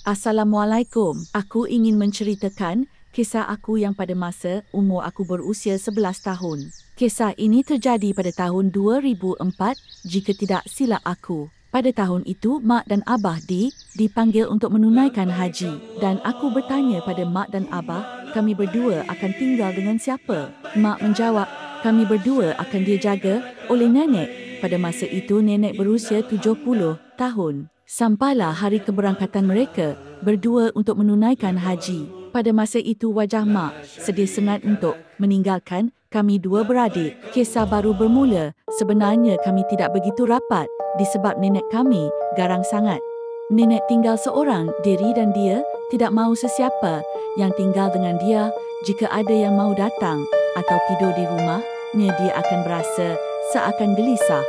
Assalamualaikum. Aku ingin menceritakan kisah aku yang pada masa umur aku berusia 11 tahun. Kisah ini terjadi pada tahun 2004 jika tidak silap aku. Pada tahun itu, mak dan abah dipanggil untuk menunaikan haji. Dan aku bertanya pada mak dan abah, kami berdua akan tinggal dengan siapa? Mak menjawab, kami berdua akan dijaga oleh nenek. Pada masa itu, nenek berusia 70 tahun. Sampailah hari keberangkatan mereka berdua untuk menunaikan haji. Pada masa itu wajah mak sedih sangat untuk meninggalkan kami dua beradik. Kisah baru bermula. Sebenarnya kami tidak begitu rapat disebab nenek kami garang sangat. Nenek tinggal seorang diri dan dia tidak mahu sesiapa yang tinggal dengan dia. Jika ada yang mahu datang atau tidur di rumahnya, dia akan berasa seakan gelisah.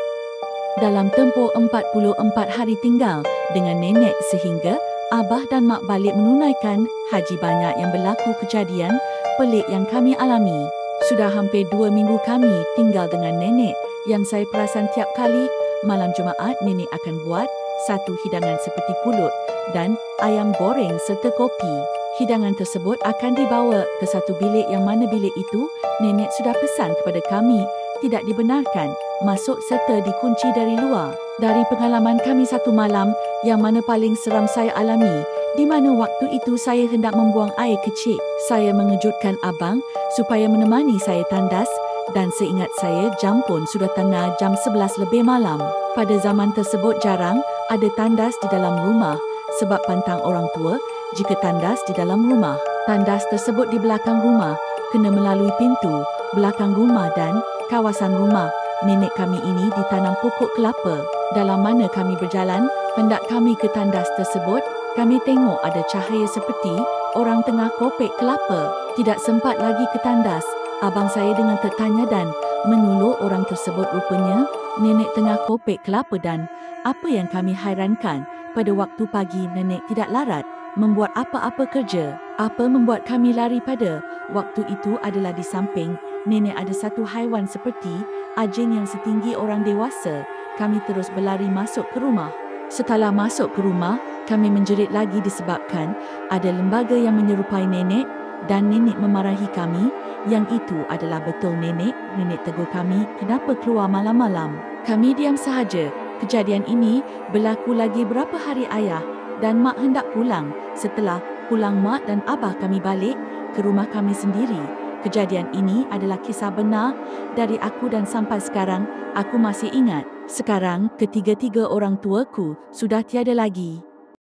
Dalam tempoh 44 hari tinggal dengan nenek sehingga abah dan mak balik menunaikan haji, banyak yang berlaku kejadian pelik yang kami alami. Sudah hampir 2 minggu kami tinggal dengan nenek yang saya perasan tiap kali malam Jumaat nenek akan buat satu hidangan seperti pulut dan ayam goreng serta kopi. Hidangan tersebut akan dibawa ke satu bilik yang mana bilik itu nenek sudah pesan kepada kami tidak dibenarkan masuk serta dikunci dari luar. Dari pengalaman kami satu malam yang mana paling seram saya alami, di mana waktu itu saya hendak membuang air kecil. Saya mengejutkan abang supaya menemani saya tandas dan seingat saya jam pun sudah tengah jam 11 lebih malam. Pada zaman tersebut jarang ada tandas di dalam rumah sebab pantang orang tua jika tandas di dalam rumah. Tandas tersebut di belakang rumah kena melalui pintu belakang rumah dan kawasan rumah nenek kami ini ditanam pokok kelapa. Dalam mana kami berjalan, hendak kami ke tandas tersebut, kami tengok ada cahaya seperti orang tengah kopek kelapa. Tidak sempat lagi ke tandas, abang saya dengan tertanya dan menyuruh orang tersebut. Rupanya nenek tengah kopek kelapa dan apa yang kami hairankan, pada waktu pagi nenek tidak larat membuat apa-apa kerja. Apa membuat kami lari pada waktu itu adalah di samping nenek ada satu haiwan seperti anjing yang setinggi orang dewasa. Kami terus berlari masuk ke rumah. Setelah masuk ke rumah, kami menjerit lagi disebabkan ada lembaga yang menyerupai nenek dan nenek memarahi kami. Yang itu adalah betul nenek. Nenek tegur kami kenapa keluar malam-malam. Kami diam sahaja. Kejadian ini berlaku lagi berapa hari ayah dan mak hendak pulang. Setelah pulang mak dan abah kami balik ke rumah kami sendiri. Kejadian ini adalah kisah benar dari aku dan sampai sekarang aku masih ingat. Sekarang ketiga-tiga orang tuaku sudah tiada lagi.